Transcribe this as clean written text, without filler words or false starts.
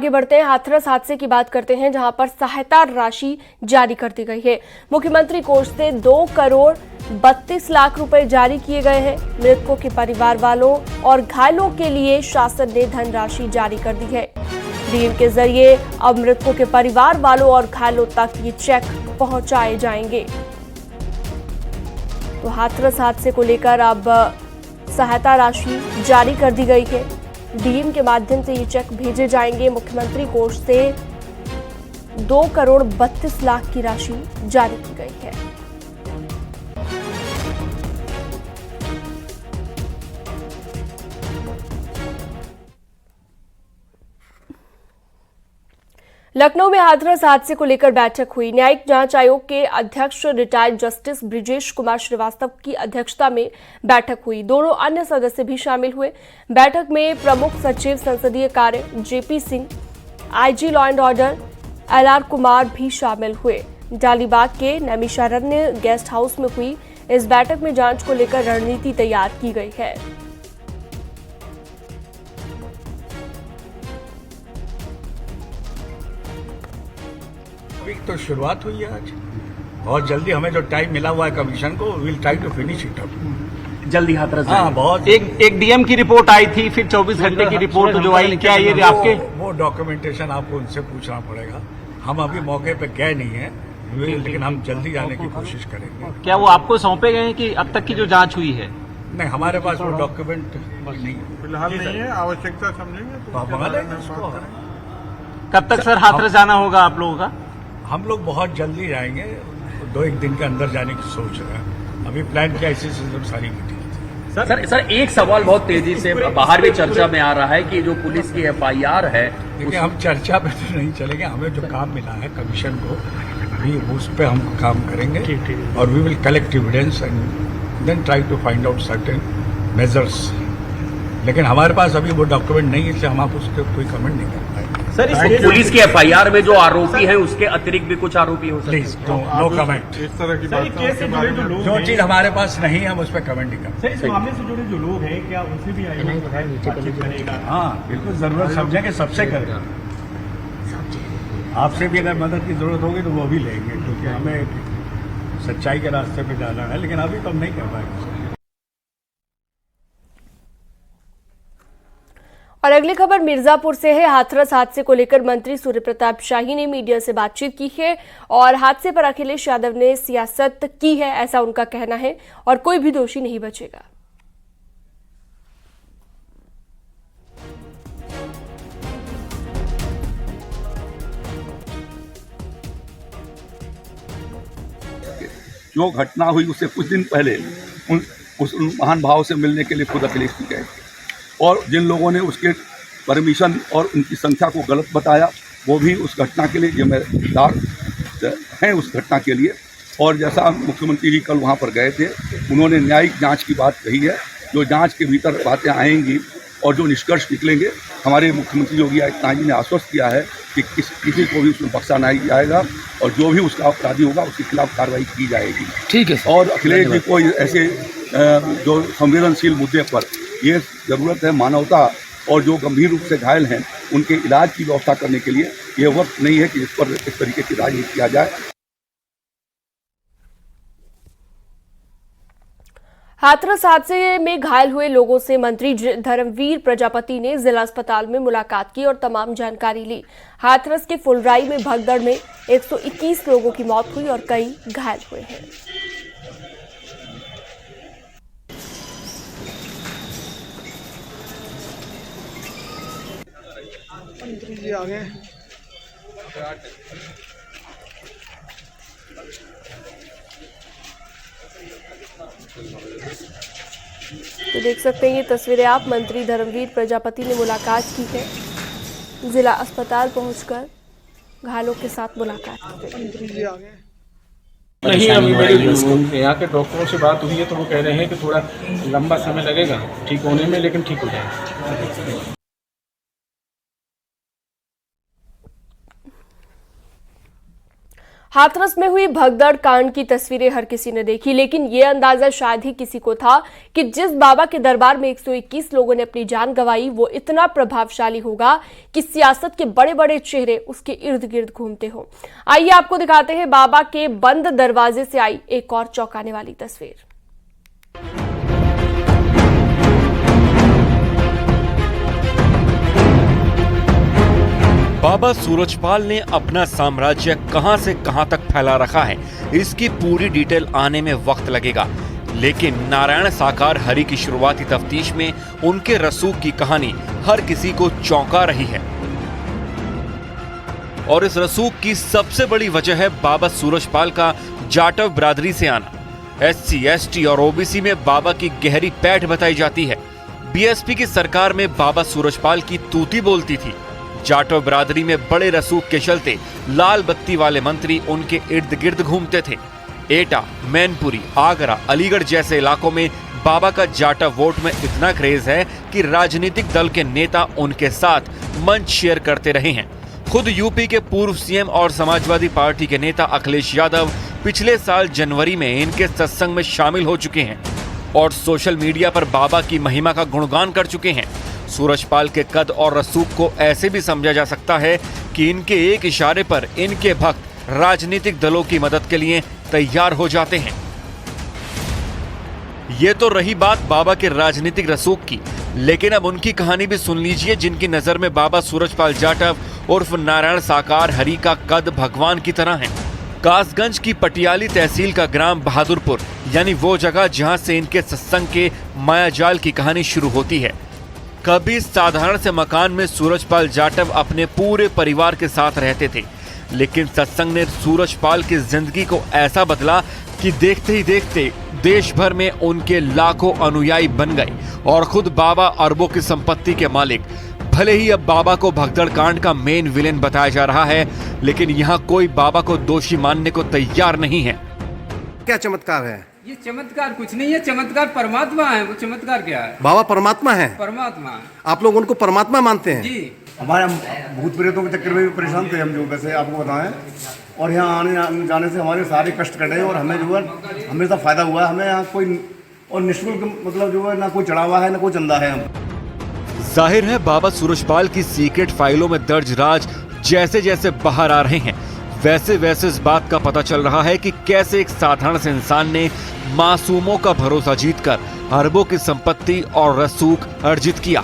आगे बढ़ते हैं, हाथरस हादसे की बात करते हैं, जहां पर सहायता राशि जारी कर दी गई है। मुख्यमंत्री कोष से 2,32,00,000 रुपए जारी किए गए हैं। मृतकों के परिवार वालों और घायलों के लिए शासन ने धनराशि जारी कर दी है। डीएम के जरिए अब मृतकों के परिवार वालों और घायलों तक ये चेक पहुंचाए जाएंगे। तो हाथरस हादसे को लेकर अब सहायता राशि जारी कर दी गई है। डीएम के माध्यम से ये चेक भेजे जाएंगे। मुख्यमंत्री कोष से 2,32,00,000 की राशि जारी की गई है। लखनऊ में हाथरस हादसे को लेकर बैठक हुई। न्यायिक जांच आयोग के अध्यक्ष रिटायर्ड जस्टिस ब्रिजेश कुमार श्रीवास्तव की अध्यक्षता में बैठक हुई। दोनों अन्य सदस्य भी शामिल हुए। बैठक में प्रमुख सचिव संसदीय कार्य JP Singh, IG law and order LR Kumar भी शामिल हुए। डालीबाग के नैमिषारण्य गेस्ट हाउस में हुई इस बैठक में जांच को लेकर रणनीति तैयार की गई है। अभी तो शुरुआत हुई है। आज बहुत जल्दी हमें जो टाइम मिला हुआ है कमीशन को, will try to finish it up जल्दी। हाथरस बहुत एक डीएम की रिपोर्ट आई थी, फिर 24 घंटे की रिपोर्ट जो आई, क्या ये आपके वो डॉक्यूमेंटेशन आपको उनसे पूछना पड़ेगा। हम अभी मौके पे गए नहीं है, लेकिन हम जल्दी जाने की कोशिश करेंगे। क्या वो आपको सौंपे गए हैं कि अब तक की जो जांच हुई है? नहीं, हमारे पास वो डॉक्यूमेंट नहीं है फिलहाल नहीं है। आवश्यकता समझेंगे तो आप मंगा लेंगे उसको। कब तक सर हाथरस जाना होगा आप लोगों का? हम लोग बहुत जल्दी जाएंगे, 2-1 दिन के अंदर जाने की सोच रहे हैं। अभी प्लान किया, इसी से सारी मीटिंग। सर एक सवाल बहुत तेजी से बाहर भी चर्चा में आ रहा है कि जो पुलिस की FIR है, देखिए हम चर्चा पे तो नहीं चलेंगे। हमें जो काम मिला है कमीशन को, भी उस पे हम काम करेंगे और we will collect evidence and then try to find out certain measures. लेकिन हमारे पास अभी वो डॉक्यूमेंट नहीं है, इसलिए हम आप उसके कोई कमेंट नहीं कर पाएंगे। सर पुलिस की FIR में जो आरोपी हैं उसके अतिरिक्त भी कुछ आरोपी हो सकते हैं। Please no comment. इस तरह की बात जो चीज हमारे पास नहीं है हम उस पर कमेंट नहीं करते। इस मामले से जुड़े जो लोग हैं, क्या उनसे भी आयोग करेगा? हाँ बिल्कुल, जरूरत समझेंगे, सबसे करेगा। आपसे भी अगर मदद की जरूरत होगी तो वो भी लेंगे, क्योंकि हमें सच्चाई के रास्ते पे जाना है। लेकिन अभी तो हम नहीं कर पाएंगे। और अगली खबर मिर्जापुर से है। हाथरस हादसे को लेकर मंत्री सूर्य प्रताप शाही ने मीडिया से बातचीत की है और हादसे पर अखिलेश यादव ने सियासत की है, ऐसा उनका कहना है और कोई भी दोषी नहीं बचेगा। जो घटना हुई उससे कुछ दिन पहले उस महान भाव से मिलने के लिए खुद अखिलेश जी गए और जिन लोगों ने उसके परमिशन और उनकी संख्या को गलत बताया, वो भी उस घटना के लिए जिम्मेदार हैं उस घटना के लिए। और जैसा मुख्यमंत्री जी कल वहाँ पर गए थे, उन्होंने न्यायिक जांच की बात कही है। जो जांच के भीतर बातें आएंगी और जो निष्कर्ष निकलेंगे, हमारे मुख्यमंत्री योगी आदित्यनाथ जी ने आश्वस्त किया है कि किसी को भी उसमें बख्शा नहीं जाएगा और जो भी उसका अपराधी होगा उसके खिलाफ कार्रवाई की जाएगी। ठीक है। और अखिलेश जी को ऐसे जो संवेदनशील मुद्दे पर ये ज़रूरत है, मानवता और जो गंभीर रूप से घायल हैं उनके इलाज की व्यवस्था करने के लिए ये वक्त नहीं है कि इस पर इस तरीके की राजनीति किया जाए। हाथरस हादसे में घायल हुए लोगों से मंत्री धर्मवीर प्रजापति ने जिला अस्पताल में मुलाकात की और तमाम जानकारी ली। हाथरस के फुलराई में भगदड़ में 121 लोगों की मौत हुई और कई घायल हुए हैं। मंत्री जी आ गए। तो देख सकते हैं ये तस्वीरें आप। मंत्री धर्मवीर प्रजापति ने मुलाकात की है, जिला अस्पताल पहुंचकर घायलों के साथ मुलाकात की। मंत्री जी आ गए। नहीं, अभी मेरे यहाँ के डॉक्टरों से बात हुई है तो वो कह रहे हैं कि थोड़ा लंबा समय लगेगा ठीक होने में, लेकिन ठीक हो जाएगा। हाथरस में हुई भगदड़ कांड की तस्वीरें हर किसी ने देखी, लेकिन ये अंदाजा शायद ही किसी को था कि जिस बाबा के दरबार में 121 लोगों ने अपनी जान गंवाई वो इतना प्रभावशाली होगा कि सियासत के बड़े बड़े चेहरे उसके इर्द गिर्द घूमते हो। आइए आपको दिखाते हैं बाबा के बंद दरवाजे से आई एक और चौंकाने वाली तस्वीर। बाबा सूरजपाल ने अपना साम्राज्य कहां से कहां तक फैला रखा है, इसकी पूरी डिटेल आने में वक्त लगेगा, लेकिन नारायण साकार हरि की शुरुआती तफ्तीश में उनके रसूख की कहानी हर किसी को चौंका रही है। और इस रसूख की सबसे बड़ी वजह है बाबा सूरजपाल का जाटव बिरादरी से आना। SC, ST और OBC में बाबा की गहरी पैठ बताई जाती है। BSP की सरकार में बाबा सूरजपाल की तूती बोलती थी। जाटव बिरादरी में बड़े रसूख के चलते लाल बत्ती वाले मंत्री उनके इर्द गिर्द घूमते थे। एटा, मैनपुरी, आगरा, अलीगढ़ जैसे इलाकों में बाबा का जाटव वोट में इतना क्रेज है कि राजनीतिक दल के नेता उनके साथ मंच शेयर करते रहे हैं। खुद यूपी के पूर्व CM और समाजवादी पार्टी के नेता अखिलेश यादव पिछले साल जनवरी में इनके सत्संग में शामिल हो चुके हैं और सोशल मीडिया पर बाबा की महिमा का गुणगान कर चुके हैं। सूरजपाल के कद और रसूख को ऐसे भी समझा जा सकता है कि इनके एक इशारे पर इनके भक्त राजनीतिक दलों की मदद के लिए तैयार हो जाते हैं। ये तो रही बात बाबा के राजनीतिक रसूख की, लेकिन अब उनकी कहानी भी सुन लीजिए जिनकी नजर में बाबा सूरजपाल जाटव उर्फ नारायण साकार हरि का कद भगवान की तरह है। कासगंज की पटियाली तहसील का ग्राम बहादुरपुर, यानी वो जगह जहां से इनके सत्संग के मायाजाल की कहानी शुरू होती है। कभी साधारण से मकान में सूरजपाल जाटव अपने पूरे परिवार के साथ रहते थे, लेकिन सत्संग ने सूरजपाल की जिंदगी को ऐसा बदला कि देखते ही देखते देश भर में उनके लाखों अनुयायी बन गए और खुद बाबा अरबों की संपत्ति के मालिक। भले ही अब बाबा को भगदड़ कांड का मेन विलेन बताया जा रहा है, लेकिन यहाँ कोई बाबा को दोषी मानने को तैयार नहीं है। क्या चमत्कार है? ये चमत्कार कुछ नहीं है, चमत्कार परमात्मा है। वो चमत्कार क्या है? बाबा परमात्मा है। परमात्मा। आप लोग उनको परमात्मा मानते हैं? जी। हमारे भूत प्रेतों के चक्कर में भी परेशान थे हम, जो वैसे आपको बताएं, और यहाँ आने जाने से हमारे सारे कष्ट कटे और हमें जो है हमेशा फायदा हुआ है। हमें यहाँ कोई और निःशुल्क मतलब जो है ना कोई चढ़ावा है ना कोई चंदा है। जाहिर है बाबा सूरजपाल की सीक्रेट फाइलों में दर्ज राज जैसे जैसे बाहर आ रहे हैं, वैसे वैसे इस बात का पता चल रहा है कि कैसे एक साधारण से इंसान ने मासूमों का भरोसा जीतकर अरबों की संपत्ति और रसूख अर्जित किया।